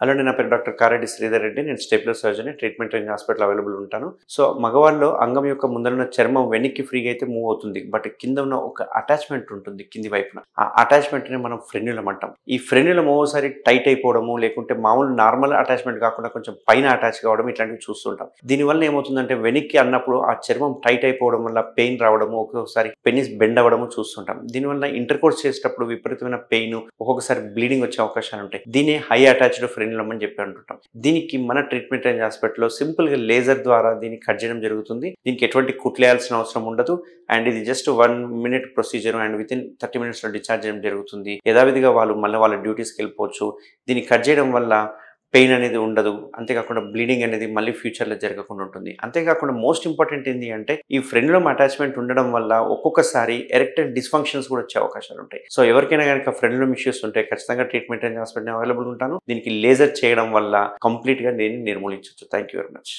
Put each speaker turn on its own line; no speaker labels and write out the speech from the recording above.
Hello, నేను నా పేరు డాక్టర్ కారెడ్డి శ్రీధర్ రెడ్డి. నేను stapler surgeon, treatment range hospital available ఉంటాను. సో మగవాళ్ళలో అంగం యొక్క ముందరున్న చర్మం వెనక్కి ఫ్రీగా అయితే మూవ్ అవుతుంది, బట్ కింద ఉన్న ఒక అటాచ్మెంట్ ఉంటుంది కింది వైపున. ఆ అటాచ్మెంట్ని మనం ఫ్రెన్యులం అంటాం. ఈ ఫ్రెన్యులం ఓసారి టైట్ అయిపోవడము, లేకుంటే మామూలు నార్మల్ అటాచ్మెంట్ కాకుండా కొంచెం పైన అటాచ్ కావడం, ఇట్లాంటివి చూస్తుంటాం. దీనివల్ల ఏమవుతుందంటే వెనక్కి అన్నప్పుడు ఆ చర్మం టైట్ అయిపోవడం వల్ల పెయిన్ రావడము, ఒక్కొక్కసారి పెనిస్ బెండ్ అవ్వడము చూస్తుంటాం. దీనివల్ల ఇంటర్ కోర్స్ చేసేటప్పుడు విపరీతమైన పెయిన్, ఒక్కొక్కసారి బ్లీడింగ్ వచ్చే అవకాశాలు ఉంటాయి. దీన్ని హై అటాచ్డ్ ఫ్రెన్యులం అని చెప్పి అంటుంటాం. దీనికి మన ట్రీట్మెంట్ రేంజ్ హాస్పిటల్లో సింపుల్ గా లేజర్ ద్వారా దీన్ని కట్ చేయడం జరుగుతుంది. దీనికి ఎటువంటి కుట్లేయాల్సిన అవసరం ఉండదు. అండ్ ఇది just 1 minute procedure and with in 30 minutes లో డిశ్చార్జ్ చేయడం జరుగుతుంది. యథావిధిగా వాళ్ళు మళ్ళీ వాళ్ళ డ్యూటీస్కి వెళ్ళిపోవచ్చు. దీన్ని కట్ చేయడం వల్ల పెయిన్ అనేది ఉండదు. అంతేకాకుండా బ్లీడింగ్ అనేది మళ్ళీ ఫ్యూచర్లో జరగకుండా ఉంటుంది. అంతేకాకుండా మోస్ట్ ఇంపార్టెంట్ ఏంటి అంటే ఈ ఫ్రెన్యులం అటాచ్మెంట్ ఉండడం వల్ల ఒక్కొక్కసారి ఎరెక్టైల్ డిస్ఫంక్షన్స్ కూడా వచ్చే అవకాశాలు ఉంటాయి. సో ఎవరికైనా కనుక ఫ్రెన్యులం ఇష్యూస్ ఉంటే ఖచ్చితంగా ట్రీట్మెంట్ హాస్పిటల్ అవైలబుల్ ఉంటాను. దీనికి లేజర్ చేయడం వల్ల కంప్లీట్గా దీన్ని నిర్మూలించవచ్చు. Thank you very much.